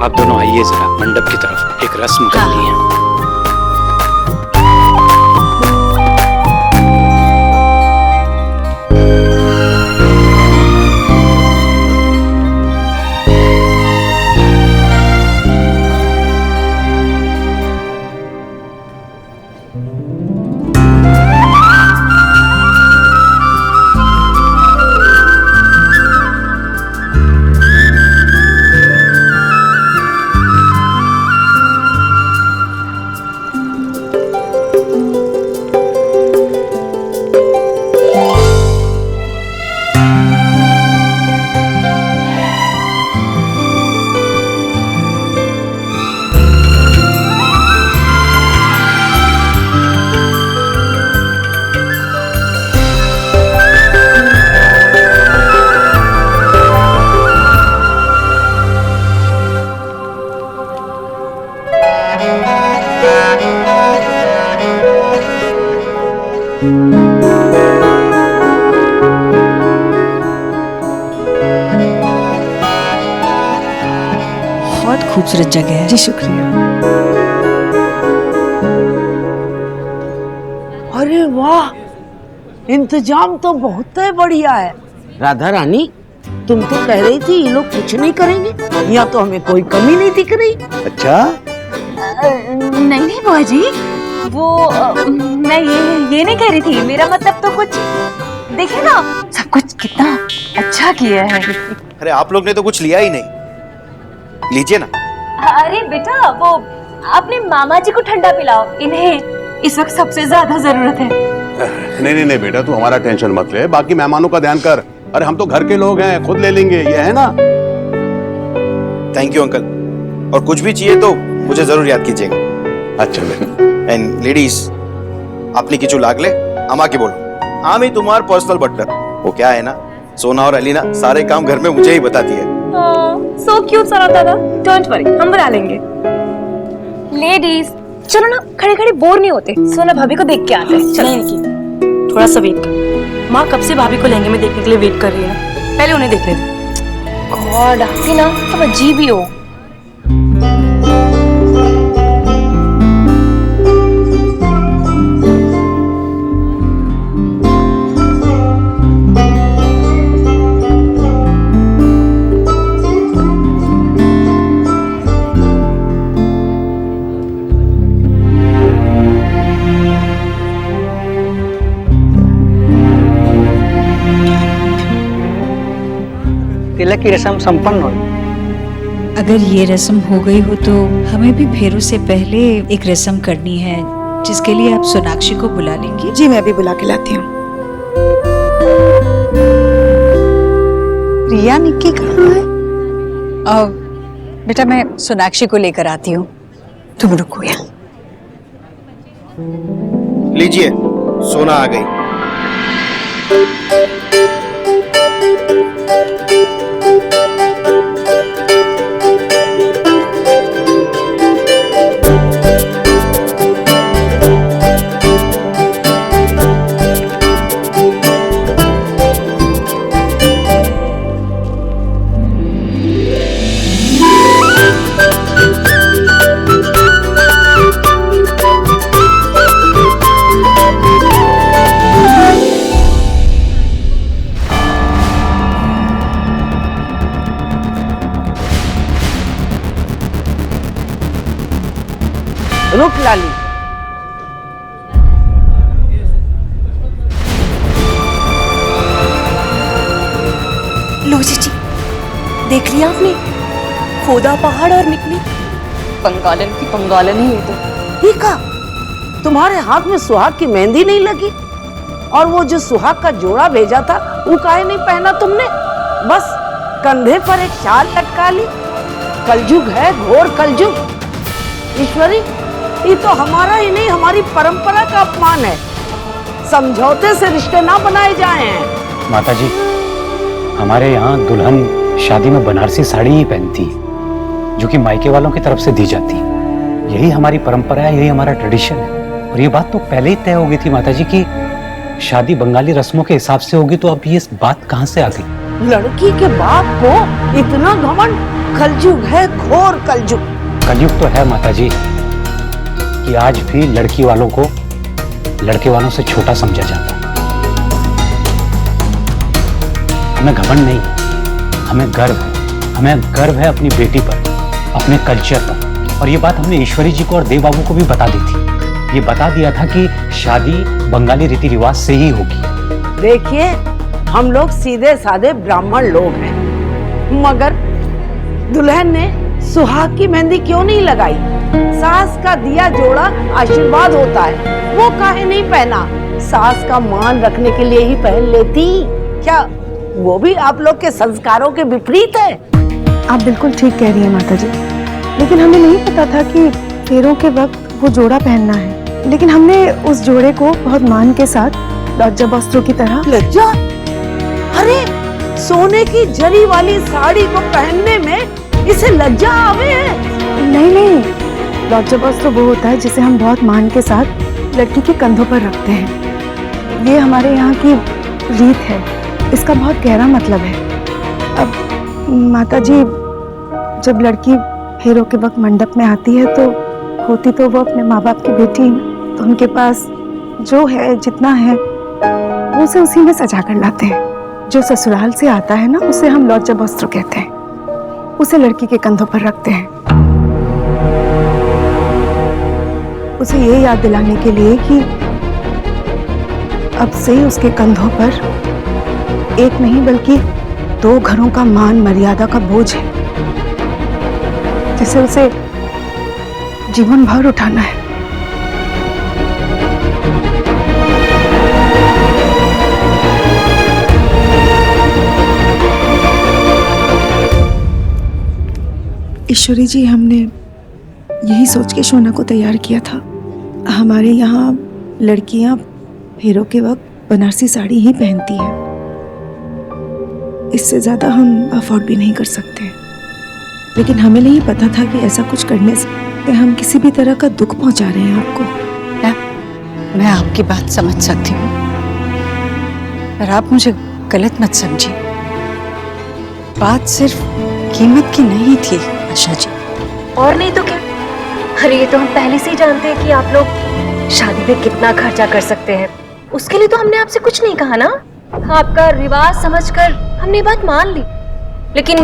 आप दोनों आइए जरा मंडप की तरफ, एक रस्म करनी है। बहुत खूबसूरत जगह है। जी शुक्रिया। अरे वाह, इंतजाम तो बहुत बढ़िया है। राधा रानी, तुम तो कह रही थी ये लोग कुछ नहीं करेंगे, यहाँ तो हमें कोई कमी नहीं दिख रही। अच्छा, नहीं बुआ जी, वो मैं ये नहीं कह रही थी। मेरा मतलब तो कुछ देखिए ना, सब कुछ कितना अच्छा किया है। अरे आप लोग ने तो कुछ लिया ही नहीं, लीजिए ना। अरे बेटा, वो अपने मामा जी को ठंडा पिलाओ, इन्हें इस वक्त सबसे ज्यादा जरूरत है। नहीं नहीं बेटा, तू हमारा टेंशन मत ले, बाकी मेहमानों का ध्यान कर। अरे हम तो घर के लोग हैं, खुद ले लेंगे, ये है ना। थैंक यू अंकल, और कुछ भी चाहिए तो मुझे जरूर याद कीजिएगा। अच्छा बेटा। एंड लेडीज, आपने किचू लागले अमा के बोलो, आमी तुम्हार पर्सनल बटलर। वो क्या है ना, सोना और अलीना सारे काम घर में मुझे ही बताती है। सो क्यूट सोना दादा, डोंट वरी, हम बना लेंगे। लेडीज चलो ना, खड़े खड़े बोर नहीं होते, सोना भाभी को देख के आते हैं। नहीं निकी, थोड़ा सा वेट कर। माँ कब से भाभी को लहंगे में देखने के लिए वेट कर रही है, पहले उन्हें देख लेते। गॉड, आपकी ना तुम अजीब ही हो। तिलक की रस्म संपन्न हो। अगर ये रस्म हो गई हो तो हमें भी फेरों से पहले एक रस्म करनी है, जिसके लिए आप सोनाक्षी को बुला लेंगी। जी मैं अभी बुला के लाती हूँ। रिया निक्की कहाँ है? बेटा मैं सोनाक्षी को लेकर आती हूँ, तुम रुको यहाँ। लीजिए, सोना आ गई। रुक लाली, लो जी, देख लिया आपने, खोदा पहाड़ और निकली पंगालन की पंगालन ही है। तो ये का तुम्हारे हाथ में सुहाग की मेहंदी नहीं लगी? और वो जो सुहाग का जोड़ा भेजा था वो काहे नहीं पहना तुमने? बस कंधे पर एक शाल लटका ली। कलयुग है, घोर कलयुग। ईश्वरी, ये तो हमारा ही नहीं, हमारी परंपरा का अपमान है। समझौते से रिश्ते ना बनाए जाए हैं। माता जी, हमारे यहाँ दुल्हन शादी में बनारसी साड़ी ही पहनती है, जो कि मायके वालों की तरफ से दी जाती है। यही हमारी परंपरा है, यही हमारा ट्रेडिशन है। और ये बात तो पहले ही तय हो गई थी माता जी की शादी बंगाली रस्मों के हिसाब से होगी, तो अब ये बात कहाँ से आ गई? लड़की के बाप को इतना घमंड, कलयुग है, घोर कलयुग। कलयुग तो है माताजी कि आज भी लड़की वालों को लड़के वालों से छोटा समझा जाता है। हमें घमंड नहीं, हमें गर्व है। हमें गर्व है अपनी बेटी पर, अपने कल्चर पर। और ये बात हमने ईश्वरी जी को और देव बाबू को भी बता दी थी। ये बता दिया था कि शादी बंगाली रीति रिवाज से ही होगी। देखिए, हम लोग सीधे साधे ब्राह्मण लोग हैं, मगर दुल्हन ने सुहाग की मेहंदी क्यों नहीं लगाई? सास का दिया जोड़ा आशीर्वाद होता है, वो काहे नहीं पहना? सास का मान रखने के लिए ही पहन लेती। क्या वो भी आप लोग के संस्कारों के विपरीत है? आप बिल्कुल ठीक कह रही हैं माता जी, लेकिन हमें नहीं पता था कि फेरों के वक्त वो जोड़ा पहनना है। लेकिन हमने उस जोड़े को बहुत मान के साथ लज्जा वस्त्रों की तरह। लज्जा? अरे सोने की जरी वाली साड़ी को पहनने में इसे लज्जा आवे है? नहीं, लज्जा वस्त्र वो होता है जिसे हम बहुत मान के साथ लड़की के कंधों पर रखते हैं। ये हमारे यहाँ की रीत है, इसका बहुत गहरा मतलब है। अब माता जी, जब लड़की फेरों के वक्त मंडप में आती है तो होती तो वो अपने माँ बाप की बेटी, तो उनके पास जो है, जितना है, वो उसे उसी में सजा कर लाते हैं। जो ससुराल से आता है ना, उसे हम लौजा वस्त्र कहते हैं। उसे लड़की के कंधों पर रखते हैं, उसे ये याद दिलाने के लिए कि अब से उसके कंधों पर एक नहीं बल्कि 2 घरों का मान मर्यादा का बोझ है, जिसे उसे जीवन भर उठाना है। ईश्वरी जी, हमने यही सोच के शोना को तैयार किया था। हमारे यहाँ लड़कियां फेरों के वक्त बनारसी साड़ी ही पहनती हैं, इससे ज्यादा हम अफोर्ड भी नहीं कर सकते। लेकिन हमें नहीं पता था कि ऐसा कुछ करने से हम किसी भी तरह का दुख पहुंचा रहे हैं आपको। मैं आपकी बात समझ सकती हूँ, पर आप मुझे गलत मत समझिए। बात सिर्फ कीमत की नहीं थी आशा जी। और नहीं तो क्या? अरे ये तो हम पहले से ही जानते हैं कि आप लोग शादी में कितना खर्चा कर सकते हैं। उसके लिए तो हमने आपसे कुछ नहीं कहा ना। आपका रिवाज समझकर हमने ये बात मान ली, लेकिन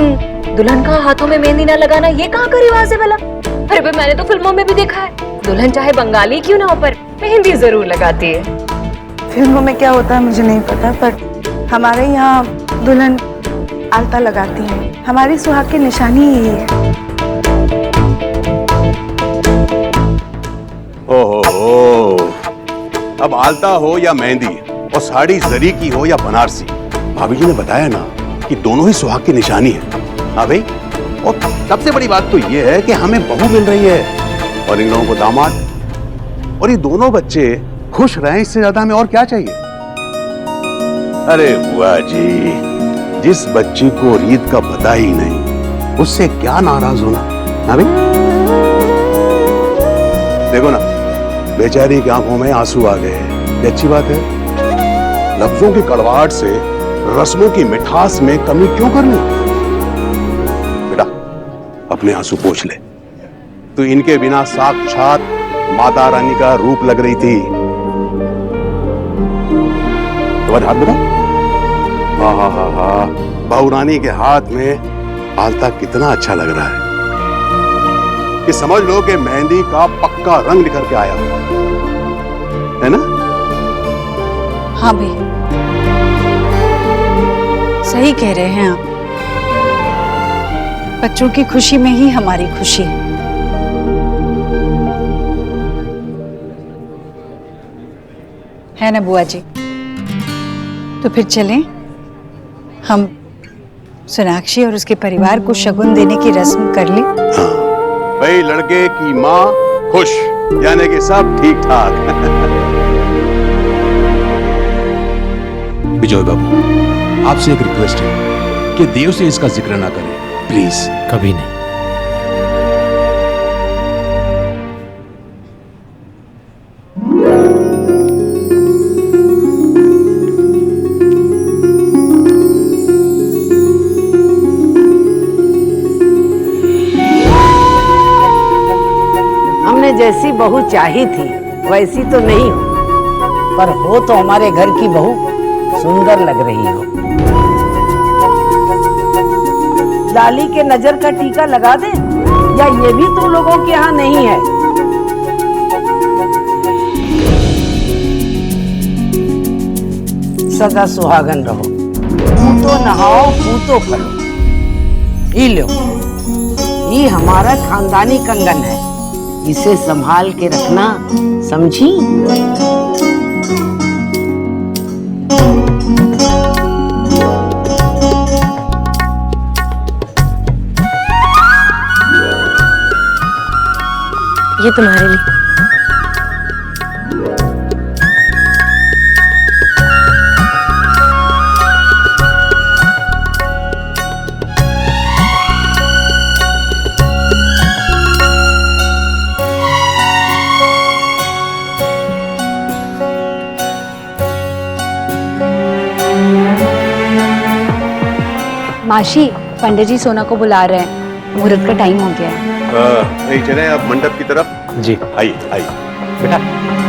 दुल्हन का हाथों में मेहंदी ना लगाना ये कहाँ का रिवाज है भला? अरे भाई, मैंने तो फिल्मों में भी देखा है, दुल्हन चाहे बंगाली क्यों ना हो पर मेहंदी जरूर लगाती है। फिल्मों में क्या होता है मुझे नहीं पता, पर हमारे यहाँ दुल्हन आलता लगाती है। हमारी सुहाग की निशानी यही है। ओहो, अब आलता हो या मेहंदी और साड़ी जरी की हो या बनारसी, भाभी जी ने बताया ना कि दोनों ही सुहाग की निशानी है। हाँ भाई, और सबसे बड़ी बात तो ये है कि हमें बहू मिल रही है और इन लोगों को दामाद, और ये दोनों बच्चे खुश रहें, इससे ज्यादा हमें और क्या चाहिए? अरे बुआ जी, जिस बच्ची को रीत का पता ही नहीं, उससे क्या नाराज होना? हाँ भाई, देखो ना, बेचारी की आंखों में आंसू आ गए। ये अच्छी बात है। लफ्जों की कड़वाहट से रस्मों की मिठास में कमी क्यों करनी? बेटा, अपने आंसू पोंछ ले। तो इनके बिना साक्षात माता रानी का रूप लग रही थी। तुम्हारे हाथ बेटा, हाँ हाँ हाँ हाँ, बहू रानी के हाथ में आलता कितना अच्छा लग रहा है कि समझ लो कि मेहंदी का पक्का रंग निकल के आया है ना? हाँ भैया, सही कह रहे हैं आप। बच्चों की खुशी में ही हमारी खुशी है ना बुआ जी? तो फिर चलें, हम सोनाक्षी और उसके परिवार को शगुन देने की रस्म कर लें। हाँ भाई, लड़के की माँ खुश, यानी कि सब ठीक ठाक। विजय बाबू, आपसे एक रिक्वेस्ट है कि देव से इसका जिक्र ना करें, प्लीज। कभी नहीं। जैसी बहू चाही थी वैसी तो नहीं हो, पर हो तो हमारे घर की बहू सुंदर लग रही हो। लाली के नजर का टीका लगा दे, या ये भी तुम लोगों के यहाँ नहीं है? सदा सुहागन रहो, फूटो नहाओ फूटो फलो। ये लो, ये हमारा खानदानी कंगन है, इसे संभाल के रखना, समझी? ये तुम्हारे लिए। माशी, पंडित जी सोना को बुला रहे हैं, मुहूर्त का टाइम हो गया है। नहीं चले आप मंडप की तरफ। जी आइए आइए। बेटा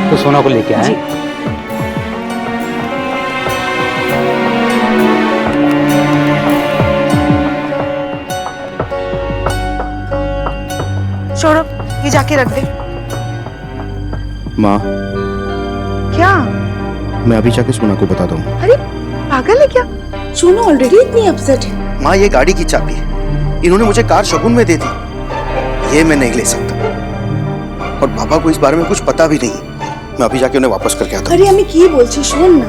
तो सोना को लेके आए। छोड़ो, ये जाके रख दे। माँ, क्या? मैं अभी जाके सोना को बताता हूँ। अरे पागल है क्या? सोनू ऑलरेडी इतनी अपसेट है। माँ, ये गाड़ी की चाबी है, इन्होंने मुझे कार शगुन में दे दी, ये मैं नहीं ले सकता, और पापा को इस बारे में कुछ पता भी नहीं। मैं अभी जाके उन्हें वापस करके आता हूँ। अरे हमें की बोल छी, सुन ना,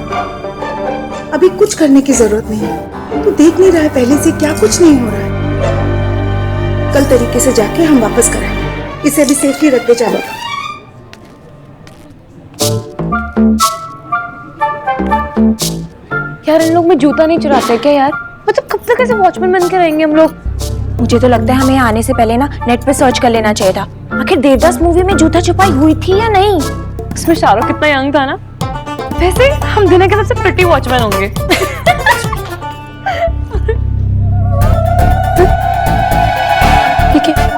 अभी कुछ करने की जरूरत नहीं है। तू देख नहीं रहा है पहले से क्या कुछ नहीं हो रहा है। कल तरीके से जाके हम वापस कराएंगे, इसे अभी सेफली रख दे। चलो यार, इन लोग में जूता नहीं चुराते क्या यार? मतलब कब तक ऐसे वॉचमैन बन के रहेंगे हम लोग? मुझे तो लगता है हमें यहाँ आने से पहले ना नेट पे सर्च कर लेना चाहिए था। आखिर देवदास मूवी में जूता छुपाई हुई थी या नहीं? उसमें शाहरुख कितना यंग था ना। वैसे हम दुनिया के सबसे प्रिटी वॉचमैन होंगे। ठीक है।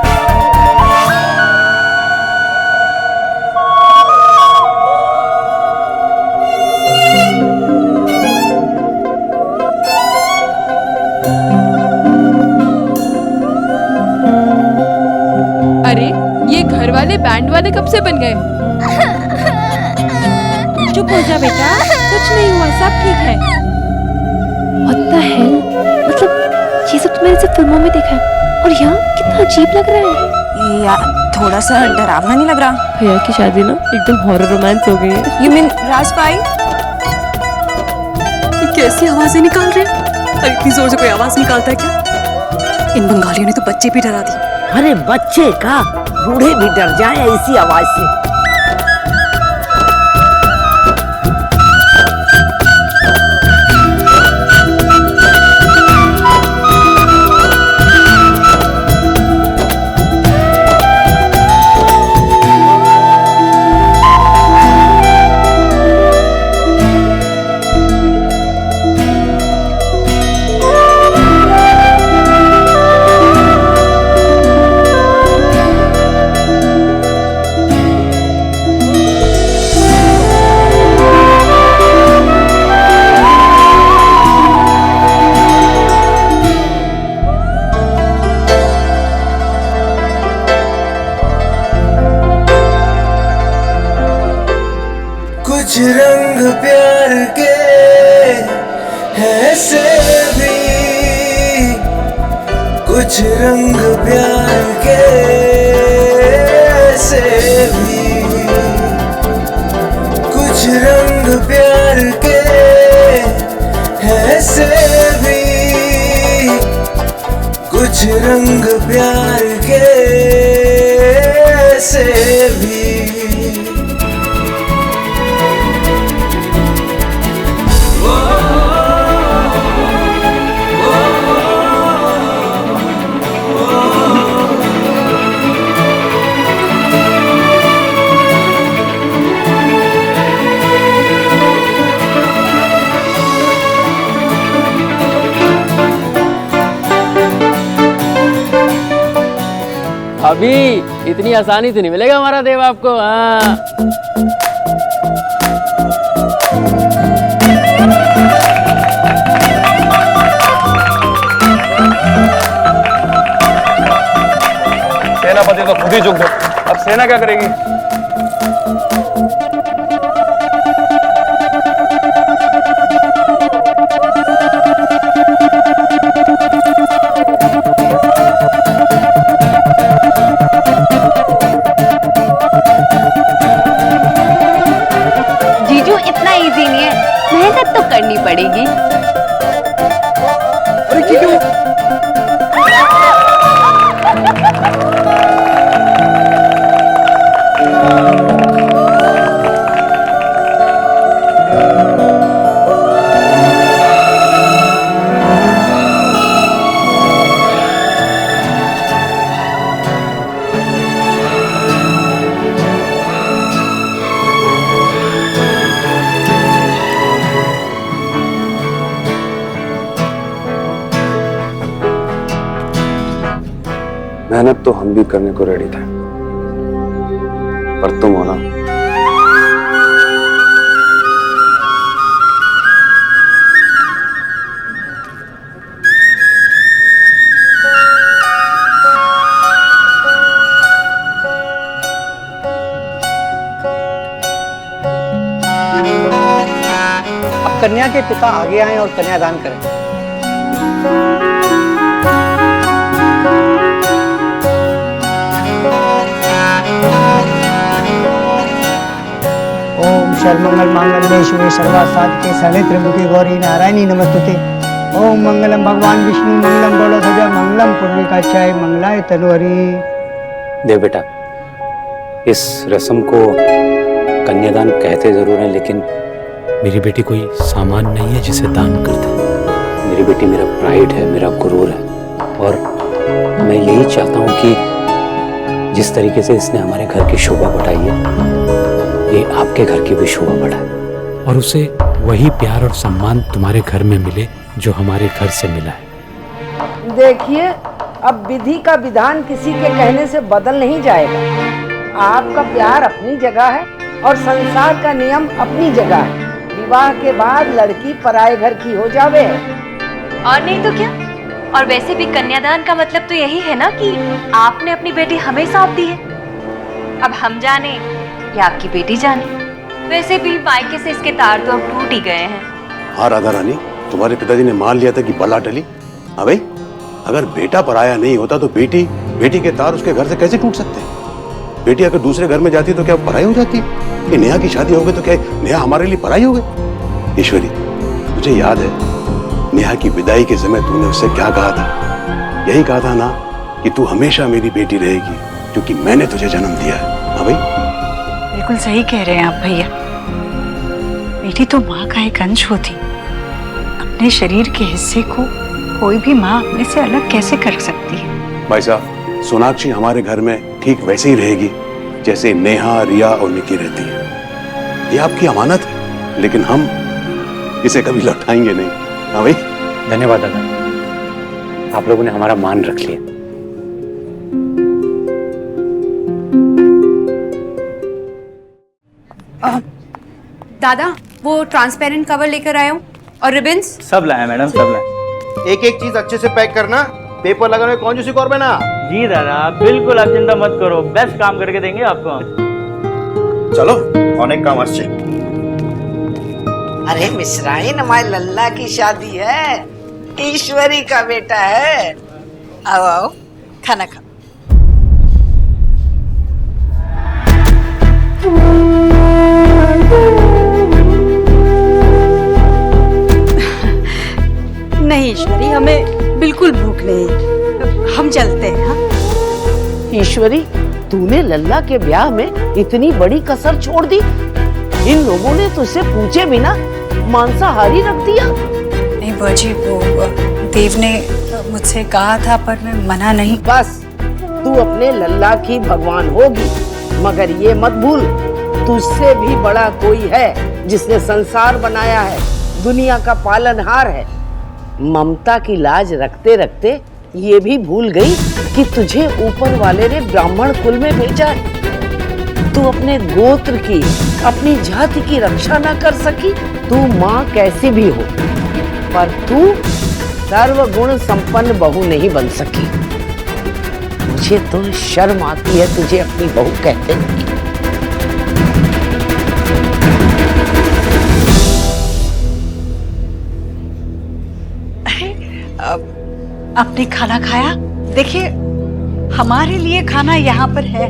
अरे ये घर वाले बैंड वाले कब से बन गए? चुप हो जा बेटा, कुछ नहीं हुआ, सब ठीक है। What the hell? मतलब ये सब तो मैंने सिर्फ फिल्मों में देखा है, और यहाँ कितना अजीब लग रहा है। यार थोड़ा सा डरावना नहीं लग रहा? भैया की शादी ना एकदम हॉरर रोमांस हो गई है। You mean राज भाई? ये कैसी आवाजें निकाल रहे हैं? और इतनी जोर से कोई आवाज निकालता है क्या? इन बंगालियों ने तो बच्चे भी डरा दिए। अरे बच्चे का, बूढ़े भी डर जाए ऐसी आवाज से। कुछ रंग प्यार के ऐसे भी, कुछ रंग प्यार के ऐसे भी, कुछ रंग प्यार के ऐसे भी, कुछ रंग प्यार के ऐसे भी। अभी इतनी आसानी से नहीं मिलेगा हमारा देव आपको। हाँ सेनापति तो खुद ही झुक गए, अब सेना क्या करेगी? जीजू इतना इजी नहीं है, मेहनत तो करनी पड़ेगी। अरे क्यों? मेहनत तो हम भी करने को रेडी थे, पर तुम हो ना, अब कन्या के पिता आगे आए और कन्यादान करें। ओम सर्वमंगल मांगल्ये शिवे सर्वार्थ साधिके शरण्ये त्र्यंबके गौरी नारायणी नमस्तुते। ओम मंगलम भगवान विष्णु मंगलम गरुड़ध्वज मंगलम पुंडरीकाक्षाय मंगलाय तनुहरि। देव बेटा, इस रस्म को कन्यादान कहते जरूर हैं, लेकिन मेरी बेटी कोई सामान नहीं है जिसे दान कर दे। मेरी बेटी मेरा प्राइड है, मेरा गुरूर है, और मैं यही चाहता हूँ कि जिस तरीके से इसने हमारे घर की शोभा बढ़ाई है, ये आपके घर की भी शोभा बढ़ाए, और उसे वही प्यार और सम्मान तुम्हारे घर में मिले जो हमारे घर से मिला है। देखिए, अब विधि का विधान किसी के कहने से बदल नहीं जाएगा। आपका प्यार अपनी जगह है और संसार का नियम अपनी जगह है। विवाह के बाद लड़की पराये घर की हो जावे। और नहीं तो क्या? और वैसे भी कन्यादान का मतलब तो यही है ना कि आपने अपनी बेटी हमें सौंप दी है। अब हम जाने या आपकी बेटी जाने, वैसे भी मायके से इसके तार तो अब टूट ही गए हैं। हाँ राधा रानी, तुम्हारे पिताजी ने मान लिया था कि बला टली। हाँ भाई, अगर बेटा पराया नहीं होता तो बेटी के तार उसके घर से कैसे टूट सकते हैं? बेटी अगर दूसरे घर में जाती तो क्या पराई हो जाती? कि नेहा की शादी हो गई तो क्या नेहा हमारे लिए पराई हो गई? ईश्वरी, मुझे याद है नेहा की विदाई के समय तूने उससे क्या कहा था? यही कहा था ना कि तू हमेशा मेरी बेटी रहेगी क्योंकि मैंने तुझे जन्म दिया है। हाँ भाई, बिल्कुल सही कह रहे हैं आप भैया। बेटी तो माँ का एक अंश होती। अपने शरीर के हिस्से को कोई भी माँ अपने से अलग कैसे कर सकती है? भाई साहब, सोनाक्षी हमारे घर में ठीक वैसे ही रहेगी जैसे नेहा, रिया और निकी रहती है। ये आपकी अमानत है, लेकिन हम इसे कभी लौटाएंगे नहीं। हाँ भाई, धन्यवाद दादा, आप लोगों ने हमारा मान रख लिया। दादा, वो ट्रांसपेरेंट कवर लेकर आया हूँ और रिबन्स सब लाए मैडम, सब लाए। एक एक चीज अच्छे से पैक करना, पेपर लगाने में कौन सी कौर ना। जी दादा, बिल्कुल आप चिंता मत करो, बेस्ट काम करके देंगे आपको। चलो, अनेक काम अच्छे। अरे मिश्राइन, हमारे लल्ला की शादी है, ईश्वरी का बेटा है। आओ आओ, खाना खाओ। नहीं ईश्वरी, हमें बिल्कुल भूख नहीं, हम चलते हैं। हाँ? ईश्वरी, तूने लल्ला के ब्याह में इतनी बड़ी कसर छोड़ दी। इन लोगों ने तुझसे पूछे बिना मांसाहारी रख दिया। नहीं बुआ जी, वो देव ने मुझसे कहा था पर मैं मना नहीं। बस, तू अपने लल्ला की भगवान होगी, मगर ये मत भूल, तुझसे भी बड़ा कोई है जिसने संसार बनाया है, दुनिया का पालनहार है। ममता की लाज रखते रखते ये भी भूल गई कि तुझे ऊपर वाले ने ब्राह्मण कुल में भेजा है। तू अपने गोत्र की, अपनी जाति की रक्षा न कर सकी। तू माँ कैसी भी हो, पर तू सर्वगुण संपन्न बहू नहीं बन सकी। मुझे तो शर्म आती है तुझे अपनी बहू कहते हैं। आपने खाना खाया? देखिए, हमारे लिए खाना यहाँ पर है,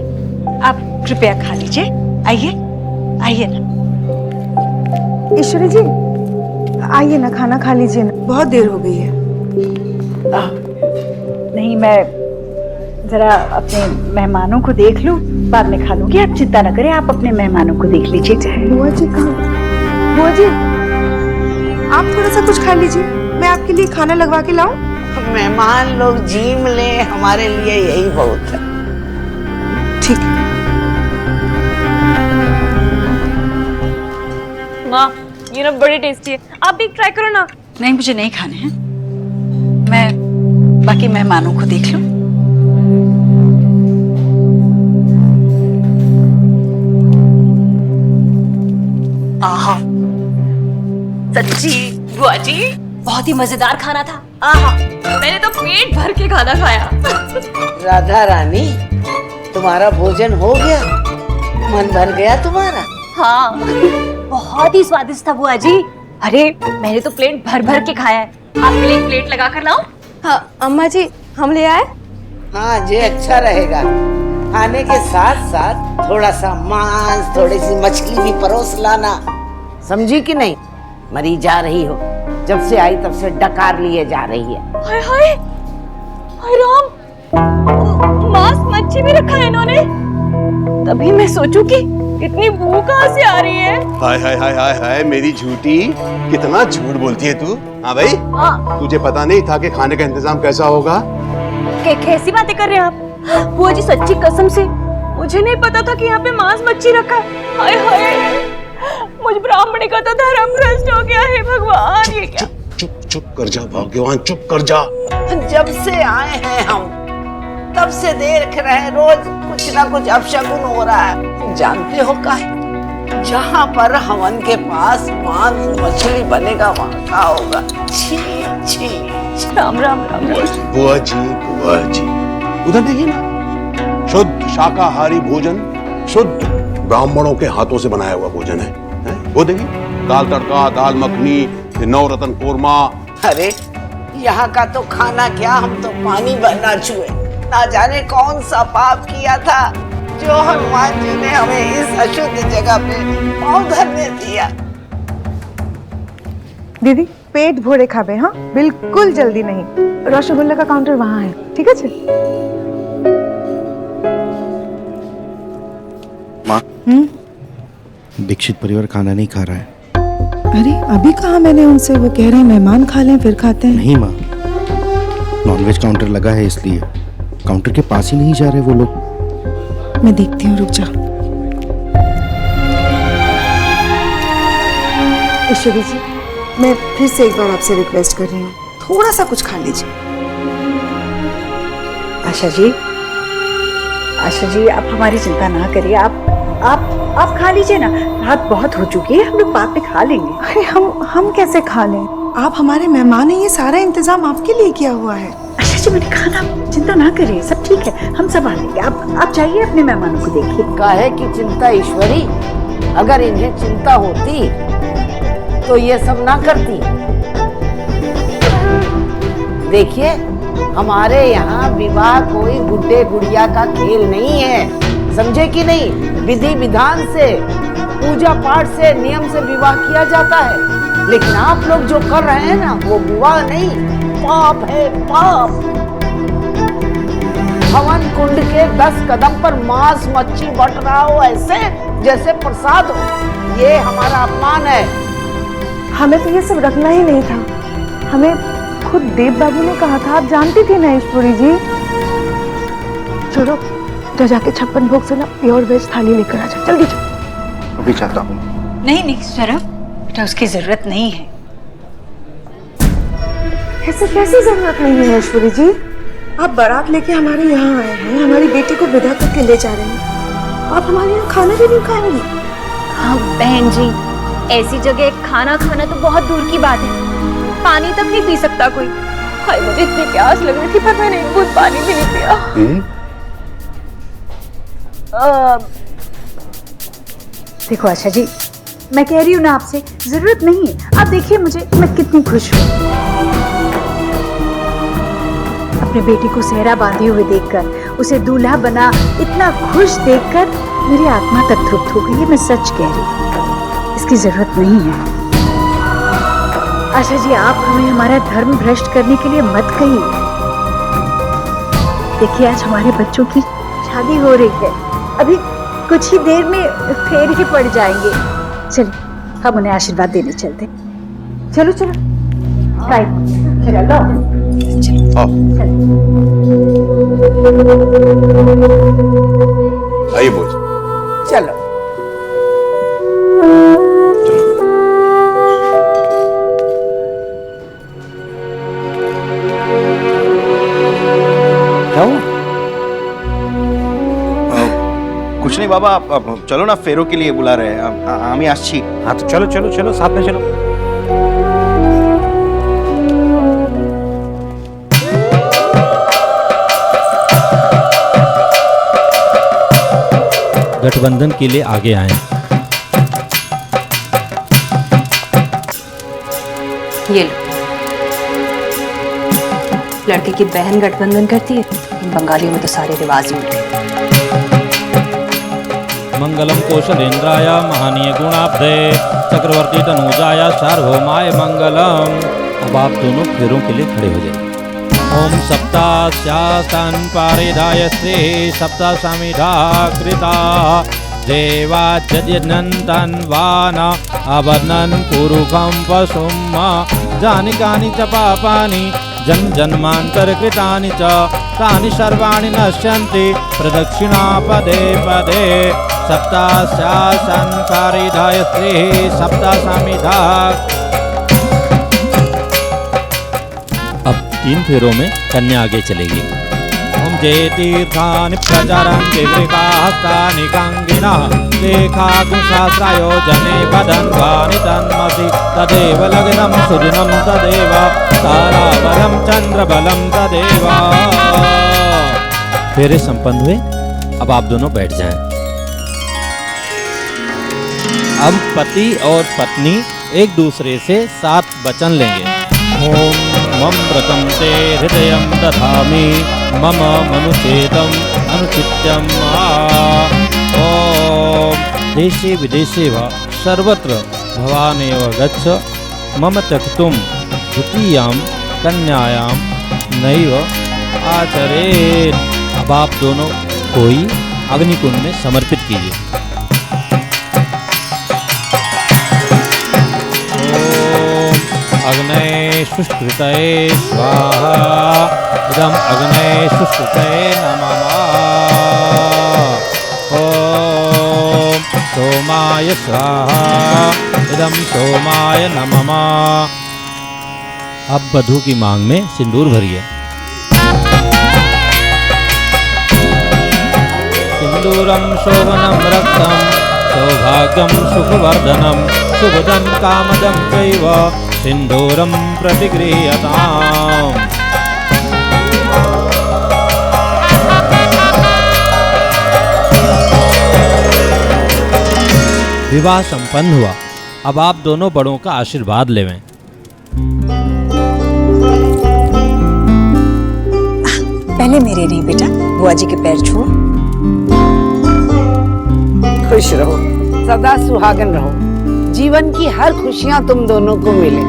आप कृपया खा लीजिए। आइए आइए ना। ईश्वरी जी आइए ना, खाना खा लीजिए ना, बहुत देर हो गई है। नहीं, मैं जरा अपने मेहमानों को देख लूं, बाद में खा लूंगी। आप चिंता न करें, आप अपने मेहमानों को देख लीजिए। बुआ जी कहाँ? बुआ जी आप थोड़ा सा कुछ खा लीजिए, मैं आपके लिए खाना लगवा के लाऊं? मेहमान लोग जीम ले, हमारे लिए यही बहुत है। ठीक है। माँ, ये ना बड़ी टेस्टी है, आप भी ट्राई करो ना। नहीं, मुझे नहीं खाने हैं, मैं बाकी मेहमानों को देख लूं। आहा, सच्ची बुआ जी बहुत ही मजेदार खाना था। आहा, मैंने तो पेट भर के खाना खाया। राधा रानी, तुम्हारा भोजन हो गया? मन भर गया तुम्हारा? हाँ, बहुत ही स्वादिष्ट था बुआ जी। अरे मैंने तो प्लेट भर भर के खाया है। आपके लिए प्लेट लगा कर लाऊं? हाँ अम्मा जी, हम ले आए? हाँ, ये अच्छा रहेगा। खाने के साथ साथ थोड़ा सा मांस, थोड़ी सी मछली भी परोस लाना, समझी कि नहीं? मरी जा रही हो, जब से आई तब से डकार लिए जा रही है। हाय हाय, हाय राम, मांस मच्छी भी रखा है इन्होंने। तभी मैं सोचूं कि इतनी भूख कहाँ से आ रही है। हाय हाय हाय हाय हाय, मेरी झूठी, कितना झूठ बोलती है तू। हाँ भाई, हाँ। तुझे पता नहीं था कि खाने का इंतजाम कैसा होगा? कैसी बातें कर रहे हैं आप? बुआ जी सच्ची कसम से मुझे नहीं पता था कि यहाँ पे मांस मच्छी रखा है। हाय हाय, मुझ ब्राह्मणी का तो धर्म भ्रष्ट हो गया है भगवान। ये क्या? चुप कर जा भाग्यवान, चुप कर जा। जब से आए हैं हम, तब से देख रहे हैं रोज कुछ ना कुछ अपशगुन हो रहा है। जानते हो का है? जहाँ पर हवन के पास मांस मछली बनेगा वहाँ का होगा। छी छी, राम राम राम। बुआ जी, उधर देखिए ना, शुद्ध शाकाहारी भोजन, शुद्ध ब्राह्मणों के हाथों से बनाया हुआ भोजन है? वो देखिए, दाल तड़का, दाल मखनी, नवरत्न कोरमा। अरे यहाँ का तो खाना क्या, हम तो पानी भरना छुए। ना जाने कौन सा पाप किया था जो हनुमान जी ने हमें इस अशुद्ध जगह पे पांव धरने दिया। दीदी पेट भोरे खाबे, हाँ बिल्कुल जल्दी नहीं। रसगुल्ला का काउंटर वहाँ है, ठीक है? माँ, दीक्षित परिवार खाना नहीं खा रहा है। अरे अभी कहा मैंने उनसे, वो कह रहे हैं मेहमान खा लें फिर खाते हैं। नहीं माँ, नॉनवेज काउंटर लगा है इसलिए काउंटर के पास ही नहीं जा रहे वो लोग। मैं देखती हूँ, रुक जा। ईश्वरी जी, मैं फिर से एक बार आपसे रिक्वेस्ट कर रही हूँ, थोड़ा सा कुछ खा लीजिए। आशा जी आप हमारी चिंता ना करिए, आप खा लीजिए ना, रात बहुत हो चुकी है, हम लोग बाद में खा लेंगे। अरे हम कैसे खा लें? आप हमारे मेहमान हैं, ये सारा इंतजाम आपके लिए किया हुआ है। आशा जी, मैंने कहा ना, चिंता ना करिए, सब ठीक है, हम संभाल लेंगे। आप जाइए, अपने मेहमानों को देखिए। काहे की चिंता ईश्वरी? अगर इन्हें चिंता होती तो ये सब ना करती। देखिए, हमारे यहाँ विवाह कोई गुड्डे गुड़िया का खेल नहीं है, समझे कि नहीं? विधि विधान से, पूजा पाठ से, नियम से विवाह किया जाता है। लेकिन आप लोग जो कर रहे हैं ना, वो विवाह नहीं, पाप है, पाप। हवन कुंड के 10 कदम पर मांस मच्छी बट रहा हो ऐसे जैसे प्रसाद हो, ये हमारा अपमान है। हमें तो ये सब रखना ही नहीं था, हमें खुद देव बाबू ने कहा था, आप जानती थी ना ईश्वरी जी। चलो तो जाके 56 भोग से ना प्योर वेज थाली लेकर आ जा, जल्दी चलो। अभी चाहता हूँ। नहीं सौरभ, बेटा उसकी जरूरत नहीं है। ऐसे कैसी जरूरत नहीं है ईश्वरी जी? आप बारात लेके हमारे यहाँ आए हैं, हमारी बेटी को विदा करके ले जा रहे हैं, आप हमारे यहाँ खाना भी नहीं खाएंगी? हाँ बहन जी, ऐसी जगह खाना खाना तो बहुत दूर की बात है, पानी तक नहीं पी सकता कोई। हाय मुझे इतनी प्यास लग रही थी पर मैंने एक बूंद पानी भी नहीं पिया। देखो आशा जी, मैं कह रही हूँ ना आपसे, जरूरत नहीं है। आप देखिए मुझे, मैं कितनी खुश हूँ अपने बेटी को सेहरा बांधे हुए देखकर, उसे दूल्हा बना इतना खुश देखकर मेरी आत्मा तक तृप्त हो गई है। मैं सच कह रही हूँ, इसकी जरूरत नहीं है। आशा जी, आप हमें हमारा धर्म भ्रष्ट करने के लिए मत कहिए। देखिए आज हमारे बच्चों की शादी हो रही है, अभी कुछ ही देर में फेर ही पड़ जाएंगे। चलिए हम उन्हें आशीर्वाद देने चलते। चलो चलो आइए बोझ। चलो क्या हुआ? कुछ नहीं बाबा, आप चलो ना, फेरों के लिए बुला रहे हैं। आमी आच्छी। हाँ तो चलो चलो चलो, साथ में चलो। गठबंधन के लिए आगे आए। ये लो, लड़के की बहन गठबंधन करती है। बंगालियों में तो सारे रिवाज ही उठ गए। मंगलम कौशलेन्द्राय महानीय गुणाब्धे चक्रवर्ती तनुजाय सार्वभौमाय मंगलम। अब आप दोनों फेरों के लिए खड़े हो जाइए। ओम सप्तास्यास्तान पारिदाय श्री सप्ता समिधा कृता देवाज्यनन्तन वान अवनन पुरुखम पशुम जानिकानि च पापानि जन्मांतर कृतानि च तानि सर्वाणि नश्यन्ति प्रदक्षिणा पदे पदे। सप्तास्यासन पारिधाय श्री सप्ता समिधा। अब 3 फेरों में कन्या आगे चलेगी। ओम जय तीर्थानि प्रचरन्ति वृकाहस्तानि कांगिनः लेखागुंसहस्रायोजने वदन्वानि तन्मसि तदेव लग्नं सुदिनं तदेव ताराबलं चंद्रबलं तदेव। फेरे संपन्न हुए। अब आप दोनों बैठ जाएं। अब पति और पत्नी एक दूसरे से 7 वचन लेंगे। ओम मम व्रतं ते हृदयं दधामि मम मनुचेदं अनुचित्यं ओम देशे विदेशे वा सर्वत्र भवानेव गच्छ मम त्यक्तुं द्वितीयां कन्यायां नैव आचरेत्। अब आप दोनों कोई अग्निकुंड में समर्पित कीजिए। अग्नये शुष्कृतये स्वाहा इदं अग्नये शुष्कृतये नमः। ओम सोमाय स्वाहा इदं सोमाय नमः। अब वधू की मांग में सिंदूर भरिए। सिंदूरं शोभनं रक्तं सौभाग्यं सुखवर्धनं शुभदं कामदं चैव सिंदूरं प्रतिगृह्यताम्। विवाह संपन्न हुआ। अब आप दोनों बड़ों का आशीर्वाद लेवें। पहले मेरे नहीं बेटा, बुआ जी के पैर छू। खुश रहो, सदा सुहागन रहो, जीवन की हर खुशियां तुम दोनों को मिले।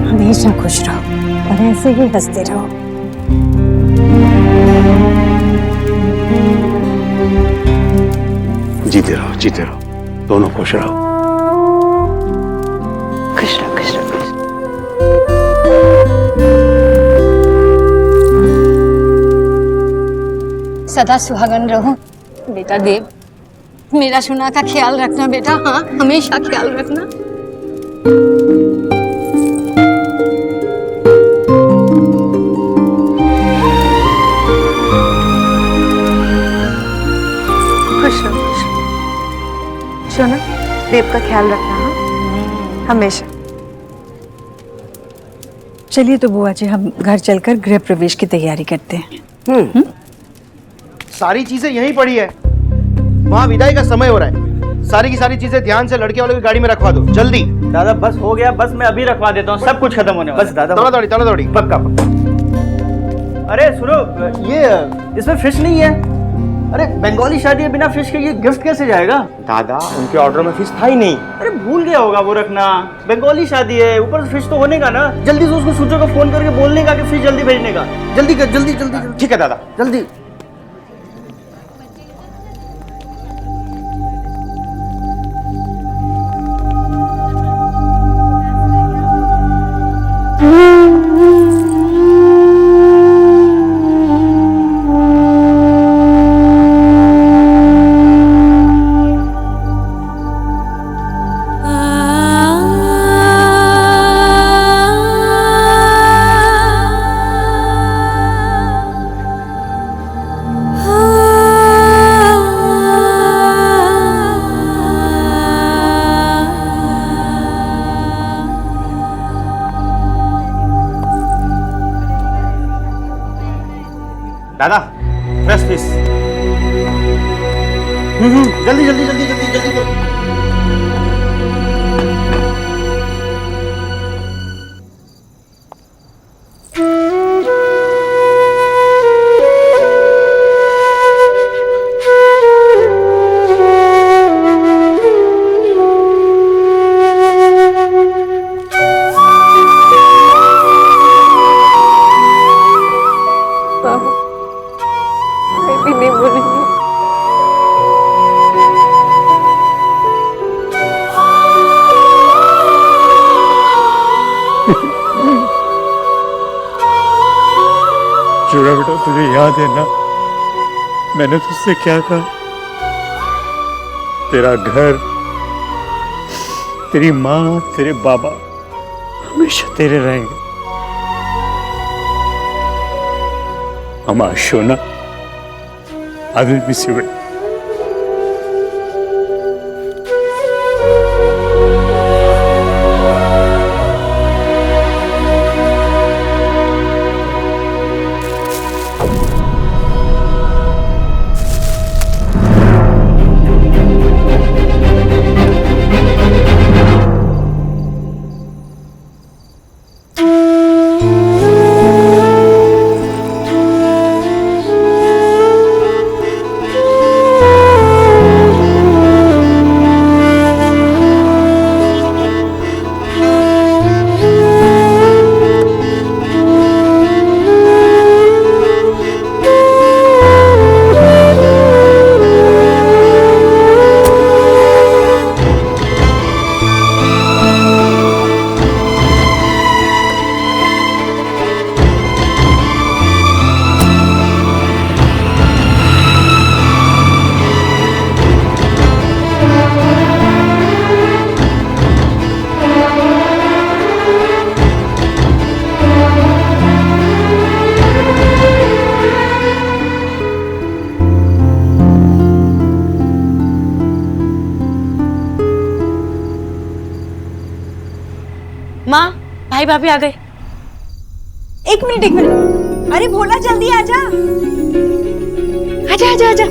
हमेशा खुश रहो और ऐसे ही हंसते रहो। जीते रहो, दोनों खुश रहो। खुश रहो, खुश रहो। सदा सुहागन रहो बेटा देव। मेरा सुना का ख्याल रखना बेटा, हाँ हमेशा ख्याल रखना। खुश रहो, खुश रहो। सोना, देव का ख्याल रखना, हाँ हमेशा। चलिए तो बुआ जी, हम घर चलकर गृह प्रवेश की तैयारी करते हैं। सारी चीजें यहीं पड़ी है, वहाँ विदाई का समय हो रहा है। सारी की सारी चीजें ध्यान से लड़के वालों की गाड़ी में रखवा दो जल्दी। दादा बस हो गया, बस मैं अभी रखवा देता हूँ, सब कुछ खत्म होने वाला है। बस दादा तोड़ा दौड़ी पक्का पक्का। अरे सुनो, ये इसमें फिश नहीं है। अरे बंगाली शादी है, बिना फिश के ये गिफ्ट कैसे जाएगा? दादा उनके ऑर्डर में फिश था ही नहीं। अरे भूल गया होगा वो रखना, बंगाली शादी है, ऊपर से फिश तो होने का ना। जल्दी से उसको सूचो को फोन करके बोलने का कि फिश जल्दी भेजने का। जल्दी कर, जल्दी जल्दी। ठीक है दादा, जल्दी। दादा फ्रेश फिश। जल्दी जल्दी जल्दी जल्दी जल्दी करो। चूड़ा बेटा, तुझे याद है ना मैंने तुझसे क्या कहा? तेरा घर, तेरी माँ, तेरे बाबा हमेशा तेरे रहेंगे। हमारा सोना, I will miss you. माँ, भाई भाभी आ गए। एक मिनट एक मिनट। अरे भोला जल्दी आजा। आजा आजा आजा।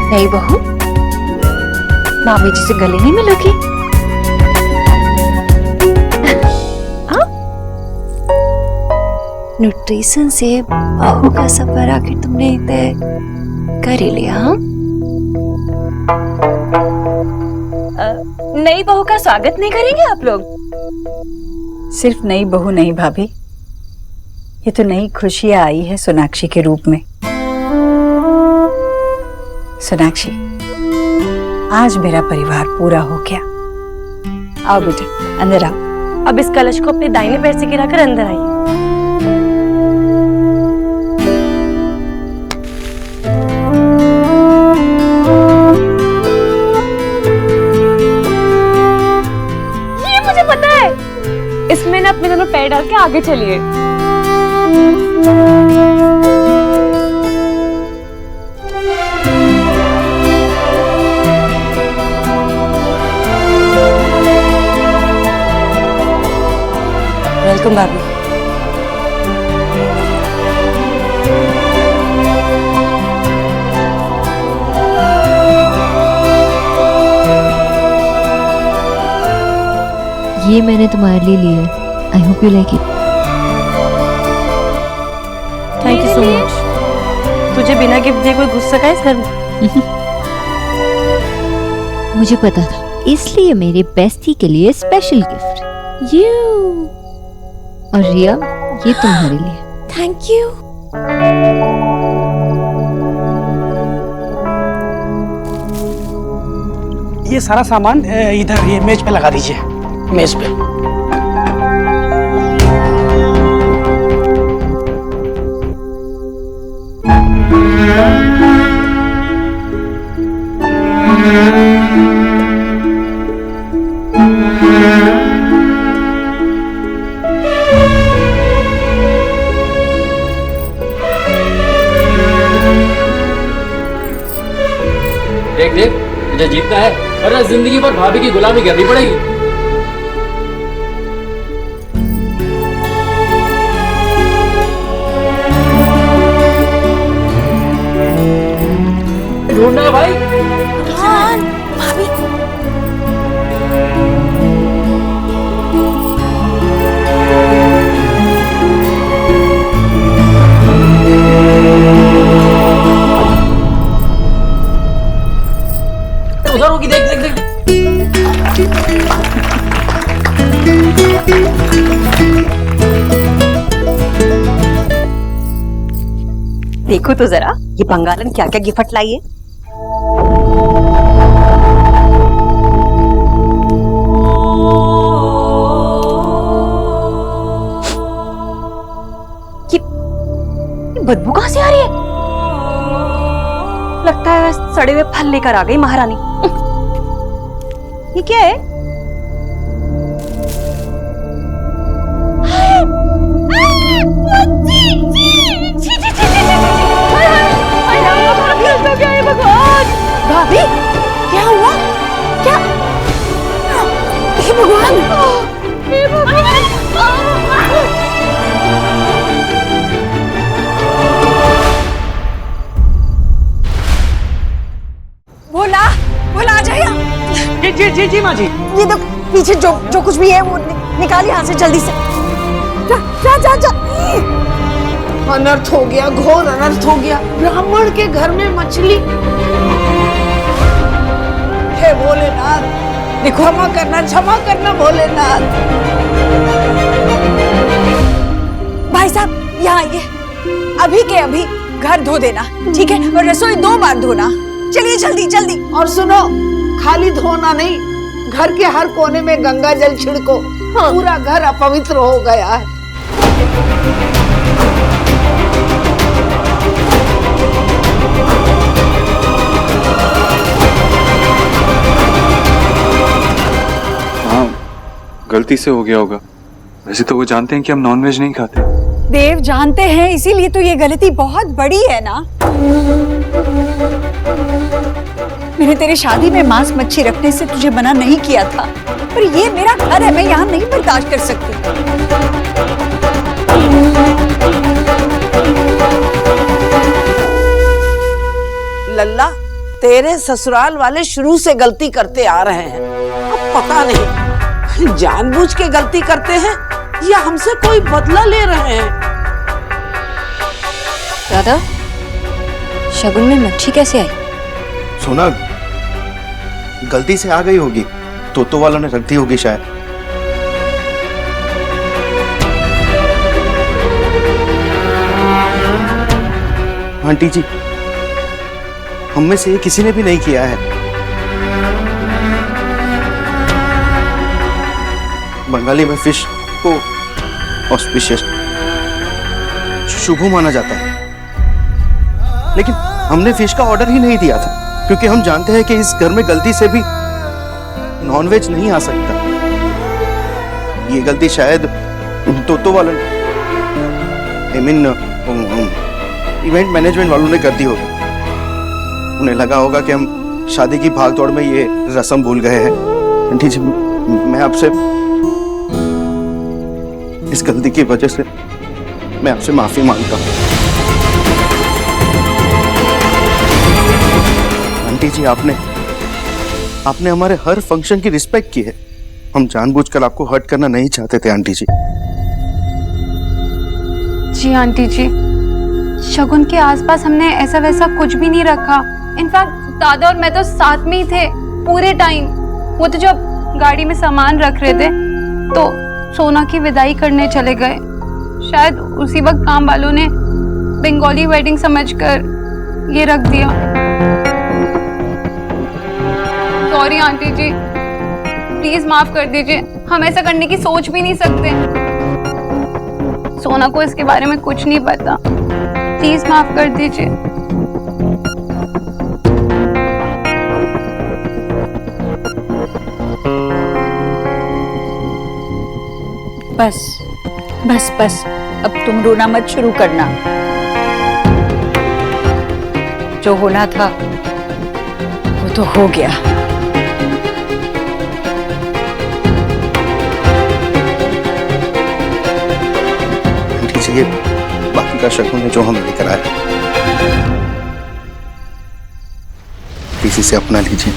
नहीं बहू, मामी जी से गले नहीं मिलोगी? न्यूट्रिशन से बहू का सफर आखिर तुमने तय कर ही लिया? हाँ नई बहू का स्वागत नहीं करेंगे आप लोग? सिर्फ नई बहू नहीं भाभी, ये तो नई खुशियां आई है सोनाक्षी के रूप में। सोनाक्षी, आज मेरा परिवार पूरा हो गया। आओ बेटा, अंदर आओ। अब इस कलश को अपने दाहिने पैर से गिराकर अंदर आइए। ये मुझे पता है, इसमें ना अपने दोनों पैर डाल के आगे चलिए। वेलकम भाभी। ये मैंने तुम्हारे लिए ली है। I hope you like it. Thank you so much. तुझे बिना गिफ्ट दिए कोई घुस सका इस घर में? मुझे पता था, इसलिए मेरे बेस्टी के लिए स्पेशल गिफ्ट। और रिया, ये तुम्हारे लिए। Thank you. ये सारा सामान इधर ये मेज पे लगा दीजिए, मेज पे। देख देख, तुझे जीतना है वरना जिंदगी भर भाभी की गुलामी करनी पड़ेगी। ढूंढना है भाई। हाँ, भाभी। उधर होगी, देख देख देख। देखो तो जरा, ये बंगालन क्या क्या गिफ्ट लाई है। ये बदबू कहां से आ रही है? लगता है सड़े हुए फल लेकर आ गई महारानी। ये क्या है? भाभी, क्या हुआ? क्या? हे भगवान! हे भगवान! बोला आ जाए। जी जी जी जी माँ जी। ये तो पीछे जो कुछ भी है वो निकालिए यहाँ से जल्दी से। जा जा जा। अनर्थ हो गया, घोर अनर्थ हो गया। ब्राह्मण के घर में मछली। हे भोलेनाथ, देखो, क्षमा करना भोलेनाथ। भाई साहब, यहाँ आइए। अभी के अभी घर धो देना, ठीक है? और रसोई 2 बार धोना। चलिए जल्दी जल्दी। और सुनो, खाली धोना नहीं, घर के हर कोने में गंगा जल छिड़को। हाँ। पूरा घर अपवित्र हो गया है। हाँ, गलती से हो गया होगा। वैसे तो वो जानते हैं कि हम नॉनवेज नहीं खाते। देव जानते हैं, इसीलिए तो ये गलती बहुत बड़ी है ना। मैंने तेरी शादी में मांस मच्छी रखने से तुझे मना नहीं किया था, पर ये मेरा घर है, मैं यहाँ नहीं बर्दाश्त कर सकती। लल्ला, तेरे ससुराल वाले शुरू से गलती करते आ रहे हैं। अब पता नहीं जानबूझ के गलती करते हैं या हमसे कोई बदला ले रहे हैं। दादा, शगुन में मच्छी कैसे आई? सोना, गलती से आ गई होगी, तोतो वालों ने रख दी होगी शायद। आंटी जी, हम में से किसी ने भी नहीं किया है। बंगाली में फिश को ऑस्पिशियस, शुभ माना जाता है, लेकिन हमने फिश का ऑर्डर ही नहीं दिया था क्योंकि हम जानते हैं कि इस घर में गलती से भी नॉनवेज नहीं आ सकता। ये गलती शायद तोतो वालों ने, आई मीन इवेंट मैनेजमेंट वालों ने कर दी होगी। उन्हें लगा होगा कि हम शादी की भागदौड़ में ये रस्म भूल गए हैं। आंटी जी, मैं आपसे इस गलती की वजह से मैं आपसे माफी मांगता हूँ। आंटी जी, आपने हमारे हर फंक्शन की रिस्पेक्ट की है। हम जानबूझकर आपको हर्ट करना नहीं चाहते थे आंटी जी। जी आंटी जी, शगुन के आसपास हमने ऐसा वैसा कुछ भी नहीं रखा। इनफैक्ट दादा और मैं तो साथ में ही थे पूरे टाइम। वो तो जब गाड़ी में सामान रख रहे थे तो सोना की विदाई करने चले गए। शायद उसी वक्त काम वालों ने बंगाली वेडिंग समझकर ये रख दिया। सॉरी आंटी जी, प्लीज माफ कर दीजिए। हम ऐसा करने की सोच भी नहीं सकते। सोना को इसके बारे में कुछ नहीं पता। प्लीज माफ कर दीजिए। बस बस बस, अब तुम रोना मत शुरू करना। जो होना था वो तो हो गया। ये बाकी का शगुन है जो हम लेकर आए, किसी से अपना लीजिए।